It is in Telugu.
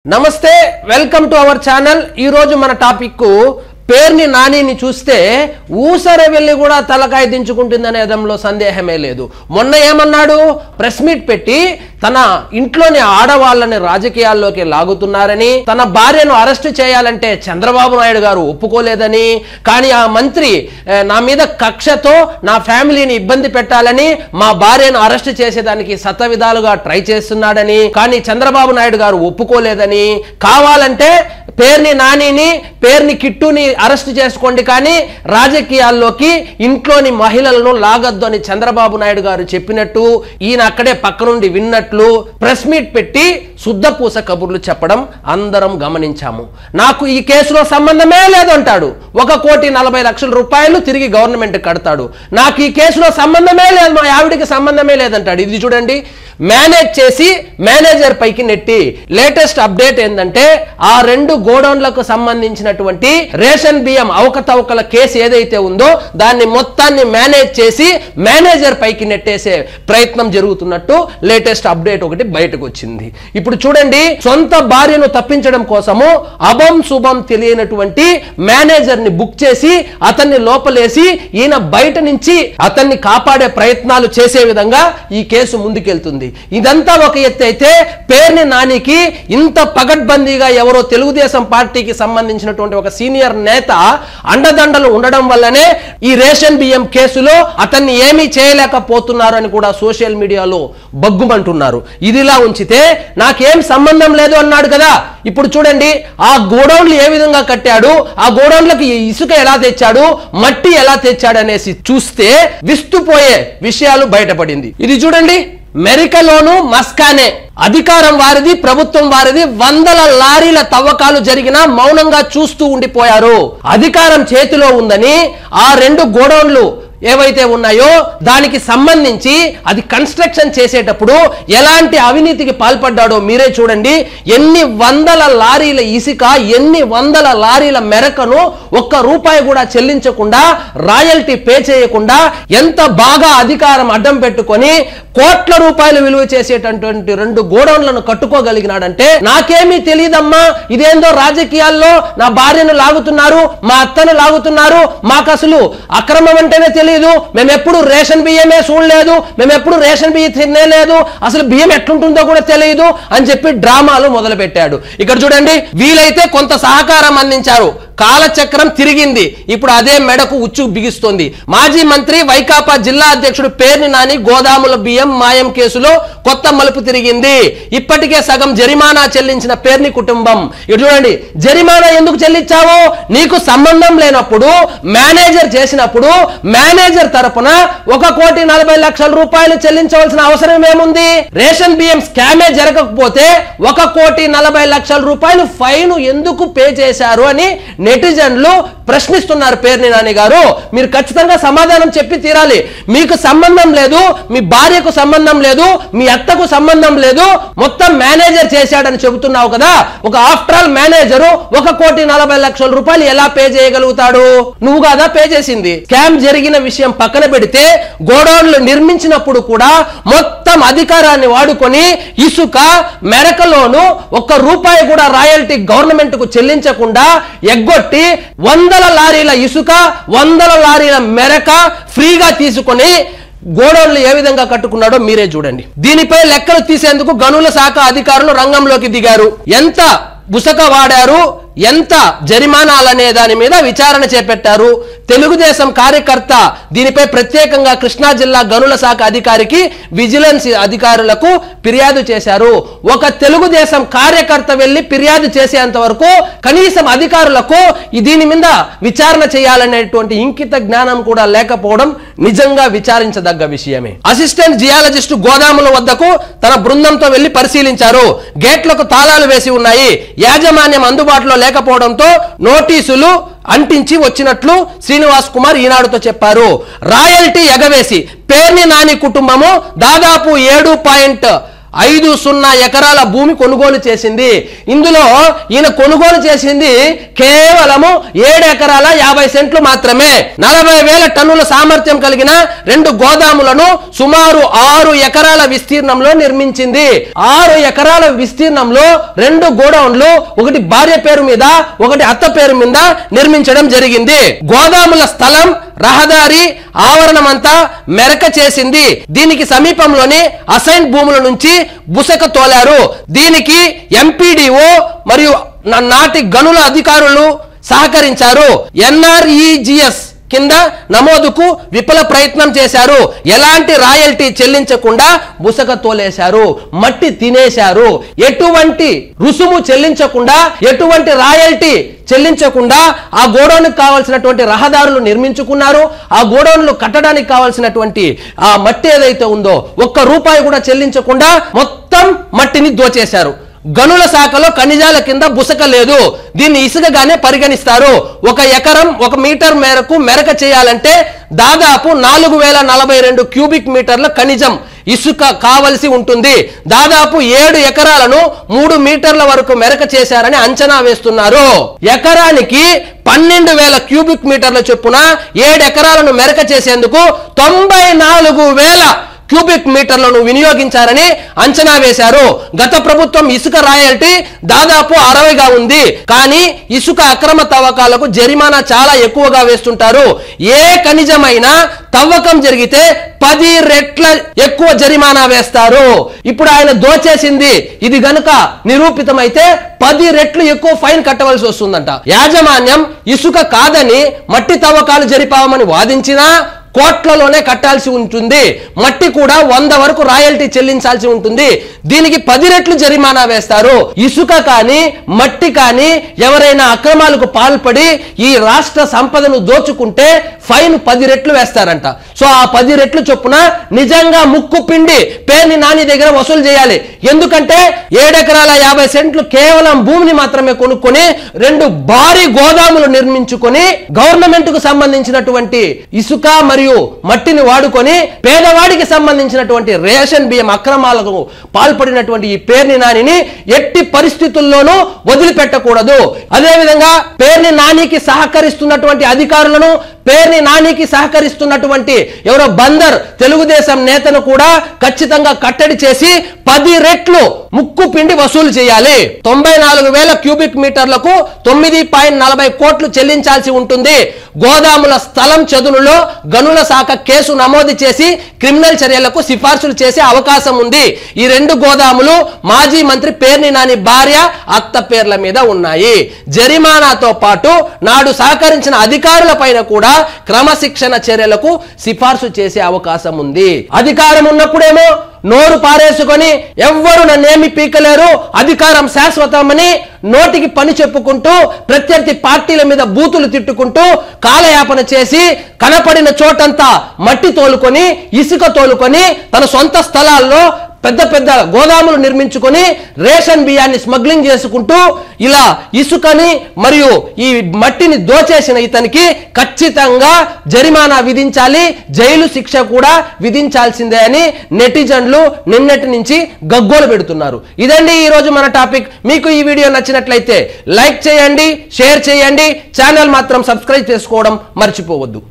నమస్తే వెల్కమ్ టు అవర్ ఛానల్। ఈ రోజు మన టాపిక్ పేర్ని నానిని చూస్తే ఊసర వెళ్ళి కూడా తలకాయ దించుకుంటుందనే అదంలో సందేహమే లేదు। మొన్న ఏమన్నాడు, ప్రెస్ మీట్ పెట్టి తన ఇంట్లోని ఆడవాళ్ళని రాజకీయాల్లోకి లాగుతున్నారని, తన భార్యను అరెస్ట్ చేయాలంటే చంద్రబాబు నాయుడు గారు ఒప్పుకోలేదని, కానీ ఆ మంత్రి నా మీద కక్షతో నా ఫ్యామిలీని ఇబ్బంది పెట్టాలని మా భార్యను అరెస్ట్ చేసేదానికి శతవిధాలుగా ట్రై చేస్తున్నాడని, కానీ చంద్రబాబు నాయుడు గారు ఒప్పుకోలేదని, కావాలంటే పేర్ని నానిని పేర్ని కిట్టుని అరెస్ట్ చేసుకోండి కానీ రాజకీయాల్లోకి ఇంట్లోని మహిళలను లాగద్దు అని చంద్రబాబు నాయుడు గారు చెప్పినట్టు ఈయన అక్కడే పక్క నుండి విన్నట్లు ప్రెస్ మీట్ పెట్టి శుద్ధపూస కబుర్లు చెప్పడం అందరం గమనించాము। నాకు ఈ కేసులో సంబంధమే లేదు అంటాడు। 1,40,00,000 రూపాయలు తిరిగి గవర్నమెంట్ కడతాడు। నాకు ఈ కేసులో సంబంధమే లేదు, మా ఆవిడికి సంబంధమే లేదంటాడు। ఇది చూడండి, మేనేజ్ చేసి మేనేజర్ పైకి నెట్టి లేటెస్ట్ అప్డేట్ ఏంటంటే ఆ 2 గోడౌన్లకు సంబంధించినటువంటి రేషన్ బియ్యం అవకతవకల కేసు ఏదైతే ఉందో దాన్ని మొత్తాన్ని మేనేజ్ చేసి మేనేజర్ పైకి నెట్టేసే ప్రయత్నం జరుగుతున్నట్టు లేటెస్ట్ అప్డేట్ ఒకటి బయటకు వచ్చింది। ఇప్పుడు చూడండి, సొంత భార్యను తప్పించడం కోసము అభం శుభం తెలియనటువంటి మేనేజర్ ని బుక్ చేసి అతన్ని లోపలేసి ఈయన బయట నుంచి అతన్ని కాపాడే ప్రయత్నాలు చేసే విధంగా ఈ కేసు ముందుకెళ్తుంది। ఇదంతా ఒక ఎత్తు అయితే పేర్ని నానికి ఇంత పగడ్బందీగా ఎవరో తెలుగుదేశం పార్టీకి సంబంధించినటువంటి ఒక సీనియర్ నేత అండదండలు ఉండడం వల్లనే ఈ రేషన్ బియ్యం కేసులో అతన్ని ఏమీ చేయలేకపోతున్నారు అని కూడా సోషల్ మీడియాలో బగ్గుమంటున్నారు। ఇదిలా ఉంచితే నాకేం సంబంధం లేదు అన్నాడు కదా, ఇప్పుడు చూడండి ఆ గోడౌన్లు ఏ విధంగా కట్టాడు, ఆ గోడౌన్లకు ఇసుక ఎలా తెచ్చాడు, మట్టి ఎలా తెచ్చాడు అనేసి చూస్తే విస్తుపోయే విషయాలు బయటపడింది। ఇది చూడండి, మెరికలోను మస్కానే అధికారం వారిది, ప్రభుత్వం వారిది, వందల లారీల తవ్వకాలు జరిగినా మౌనంగా చూస్తూ ఉండిపోయారు। అధికారం చేతిలో ఉందని ఆ 2 గోడౌన్లు ఏవైతే ఉన్నాయో దానికి సంబంధించి అది కన్స్ట్రక్షన్ చేసేటప్పుడు ఎలాంటి అవినీతికి పాల్పడ్డాడో మీరే చూడండి। ఎన్ని వందల లారీల ఇసుక, ఎన్ని వందల లారీల మెరకను ₹1 కూడా చెల్లించకుండా, రాయల్టీ పే చేయకుండా ఎంత బాగా అధికారం అడ్డం పెట్టుకొని కోట్ల రూపాయలు విలువ చేసేటటువంటి 2 గోడౌన్లను కట్టుకోగలిగినాడంటే నాకేమీ తెలియదమ్మా, ఇదేందో రాజకీయాల్లో నా భార్యను లాగుతున్నారు, మా అత్తను లాగుతున్నారు, మాకు అసలు అక్రమం అంటేనే తెలియదు, మేము ఎప్పుడు రేషన్ బియ్యమే చూడలేదు, మేము ఎప్పుడు రేషన్ బియ్యం తినలేదు, అసలు బియ్యం ఎట్లుంటుందో కూడా తెలియదు అని చెప్పి డ్రామాలు మొదలు పెట్టాడు। ఇక్కడ చూడండి, వీలైతే కొంత సహకారం అందించారు, కాలచక్రం తిరిగింది, ఇప్పుడు అదే మెడకు ఉచ్చు బిగిస్తోంది। మాజీ మంత్రి వైకాపా జిల్లా అధ్యక్షుడు పేర్ని నాని గోదాముల బియ్యం మాయం కేసులో కొత్త మలుపు తిరిగింది। ఇప్పటికే సగం జరిమానా చెల్లించిన పేర్ని కుటుంబం, ఇటు చూడండి, జరిమానా ఎందుకు చెల్లించావు, నీకు సంబంధం లేనప్పుడు మేనేజర్ చేసినప్పుడు మేనేజర్ తరపున 1,40,00,000 రూపాయలు చెల్లించవలసిన అవసరం ఏముంది? రేషన్ బియ్యం స్కామే జరగకపోతే 1,40,00,000 రూపాయలు ఫైన్ ఎందుకు పే చేశారు అని నెటిజన్లు ప్రశ్నిస్తున్నారు। పేర్ని నాని గారు, మీరు ఖచ్చితంగా సమాధానం చెప్పి తీరాలి। మీకు సంబంధం లేదు, మీ భార్యకు సంబంధం లేదు, మీ అత్తకు సంబంధం లేదు, మొత్తం మేనేజర్ చేశాడని చెబుతున్నావు కదా, ఒక ఆఫ్టర్ ఆల్ మేనేజరు 1,40,00,000 రూపాయలు ఎలా పే చేయగలుగుతాడు? నువ్వు కదా పే చేసింది। స్కామ్ జరిగిన విషయం పక్కన పెడితే గోడౌన్లు నిర్మించినప్పుడు కూడా మొత్తం అధికారాన్ని వాడుకొని ఇసుక మెరకలోను ₹1 కూడా రాయల్టీ గవర్నమెంట్ కు చెల్లించకుండా ఎగ్గొట్టి వందల లారీల ఇసుక, వందల లారీల మెరక ఫ్రీగా తీసుకొని గోడౌన్లు ఏ విధంగా కట్టుకున్నాడో మీరే చూడండి। దీనిపై లెక్కలు తీసేందుకు గనుల శాఖ అధికారులు రంగంలోకి దిగారు। ఎంత బుసక వాడారు, ఎంత జరిమానాలనే దాని మీద విచారణ చేపట్టారు। తెలుగుదేశం కార్యకర్త దీనిపై ప్రత్యేకంగా కృష్ణా జిల్లా గనుల శాఖ అధికారికి, విజిలెన్స్ అధికారులకు ఫిర్యాదు చేశారు। ఒక తెలుగుదేశం కార్యకర్త వెళ్లి ఫిర్యాదు చేసేంత వరకు కనీసం అధికారులకు దీని మీద విచారణ చేయాలనేటువంటి ఇంకిత జ్ఞానం కూడా లేకపోవడం నిజంగా విచారించదగ్గ విషయమే। అసిస్టెంట్ జియాలజిస్టు గోదాముల వద్దకు తన బృందంతో వెళ్లి పరిశీలించారు। గేట్లకు తాళాలు వేసి ఉన్నాయి, యాజమాన్యం అందుబాటులో లేకపోవడంతో నోటీసులు అంటించి వచ్చినట్లు శ్రీనివాస్ కుమార్ ఈనాడుతో చెప్పారు। రాయల్టీ ఎగవేసి పేర్ని నాని కుటుంబము దాదాపు 50 ఎకరాల భూమి కొనుగోలు చేసింది. ఇందులో ఈయన కొనుగోలు చేసింది కేవలము 7 ఎకరాల 50 సెంట్లు మాత్రమే. 40,000 టన్నుల సామర్థ్యం కలిగిన 2 గోదాములను సుమారు 6 ఎకరాల విస్తీర్ణంలో నిర్మించింది. 6 ఎకరాల విస్తీర్ణంలో 2 గోడౌన్లు, ఒకటి భార్య పేరు మీద, ఒకటి అత్త పేరు మీద నిర్మించడం జరిగింది. గోదాముల స్థలం, రహదారి ఆవరణమంతా మెరక చేసింది. దీనికి సమీపంలోని అసైన్ భూముల నుంచి బుసక తోలారు. దీనికి ఎంపీడీఓ మరియు నాటి గనుల అధికారులు సహకరించారు. ఎన్ఆర్ఈజిఎస్ కింద నమోదుకు విఫల ప్రయత్నం చేశారు. ఎలాంటి రాయల్టీ చెల్లించకుండా బుసక తోలేశారు, మట్టి తినేశారు. ఎటువంటి రుసుము చెల్లించకుండా, ఎటువంటి రాయల్టీ చెల్లించకుండా ఆ గోడౌన్కి కావాల్సినటువంటి రహదారులు నిర్మించుకున్నారు. ఆ గోడౌన్లు కట్టడానికి కావాల్సినటువంటి ఆ మట్టి ఏదైతే ఉందో ₹1 కూడా చెల్లించకుండా మొత్తం మట్టిని దోచేశారు. గనుల శాఖలో ఖనిజాల కింద బుసక లేదు. దీన్ని ఇసుకగానే పరిగణిస్తారు. 1 ఎకరం 1 మీటర్ మేరకు మెరక చేయాలంటే దాదాపు 4042 క్యూబిక్ మీటర్ల ఖనిజం ఇసుక కావలసి ఉంటుంది. దాదాపు 7 ఎకరాలను 3 మీటర్ల వరకు మెరక చేశారని అంచనా వేస్తున్నారు. ఎకరానికి 12,000 క్యూబిక్ మీటర్ల చొప్పున 7 ఎకరాలను మెరక చేసేందుకు 94,000 క్యూబిక్ మీటర్లను వినియోగించారని అంచనా వేశారు. గత ప్రభుత్వం ఇసుక రాయల్టీ దాదాపు 60గా ఉంది. కానీ ఇసుక అక్రమ తవ్వకాలకు జరిమానా చాలా ఎక్కువగా వేస్తుంటారు. ఏ ఖనిజమైనా తవ్వకం జరిగితే 10 రెట్ల ఎక్కువ జరిమానా వేస్తారు. ఇప్పుడు ఆయన దోచేసింది ఇది గనుక నిరూపితమైతే 10 రెట్లు ఎక్కువ ఫైన్ కట్టవలసి వస్తుందంట. యాజమాన్యం ఇసుక కాదని మట్టి తవ్వకాలు జరిపామని వాదించినా కోట్లలోనే కట్టాల్సి ఉంటుంది. మట్టి కూడా 100 వరకు రాయల్టీ చెల్లించాల్సి ఉంటుంది. దీనికి 10 రెట్లు జరిమానా వేస్తారు. ఇసుక కానీ మట్టి కానీ ఎవరైనా అక్రమాలకు పాల్పడి ఈ రాష్ట్ర సంపదను దోచుకుంటే ఫైన్ 10 రెట్లు వేస్తారంట. సో ఆ 10 రెట్లు చొప్పున నిజంగా ముక్కు పిండి పేర్ని నాని దగ్గర వసూలు చేయాలి. ఎందుకంటే 7 ఎకరాల 50 సెంట్లు కేవలం భూమిని మాత్రమే కొనుక్కొని 2 భారీ గోదాములు నిర్మించుకొని గవర్నమెంట్ కు సంబంధించినటువంటి ఇసుక మరియు మట్టిని వాడుకొని పేదవాడికి సంబంధించినటువంటి రేషన్ బియ్యం అక్రమాలకు పాల్పడినటువంటి ఈ పేర్ని నానిని ఎట్టి పరిస్థితుల్లోనూ వదిలిపెట్టకూడదు. అదేవిధంగా పేర్ని నానికి సహకరిస్తున్నటువంటి అధికారులను, పేర్ని నానికి సహకరిస్తున్నటువంటి ఎవరో బందర్ తెలుగుదేశం నేతను కూడా ఖచ్చితంగా కట్టడి చేసి 10 రెట్లు ముక్కు పిండి వసూలు చేయాలి. 94,000 క్యూబిక్ మీటర్లకు 9.40 కోట్లు చెల్లించాల్సి ఉంటుంది. గోదాముల స్థలం చదునులో గనుల శాఖ కేసు నమోదు చేసి క్రిమినల్ చర్యలకు సిఫార్సులు చేసే అవకాశం ఉంది. ఈ 2 గోదాములు మాజీ మంత్రి పేర్ని నాని భార్య, అత్త పేర్ల మీద ఉన్నాయి. జరిమానాతో పాటు నాడు సహకరించిన అధికారుల పైన కూడా క్రమశిక్షణ చర్యలకు సిఫార్సు చేసే అవకాశం ఉంది. అధికారం ఉన్నప్పుడేమో నోరు పారేసుకొని ఎవ్వరు నన్నేమి పీకలేరు, అధికారం శాశ్వతమని నోటికి పని చెప్పుకుంటూ ప్రత్యర్థి పార్టీల మీద బూతులు తిట్టుకుంటూ కాలయాపన చేసి కనపడిన చోటంతా మట్టి తోలుకొని, ఇసుక తోలుకొని తన సొంత స్థలాల్లో పెద్ద పెద్ద గోదాములు నిర్మించుకొని రేషన్ బియ్యాన్ని స్మగ్లింగ్ చేసుకుంటూ ఇలా ఇసుకని మరియు ఈ మట్టిని దోచేసిన ఇతనికి ఖచ్చితంగా జరిమానా విధించాలి, జైలు శిక్ష కూడా విధించాల్సిందే అని నెటిజన్లు నిన్నటి నుంచి గగ్గోలు పెడుతున్నారు. ఇదండి ఈ రోజు మన టాపిక్. మీకు ఈ వీడియో నచ్చినట్లయితే లైక్ చేయండి, షేర్ చేయండి, ఛానల్ మాత్రం సబ్స్క్రైబ్ చేసుకోవడం మర్చిపోవద్దు.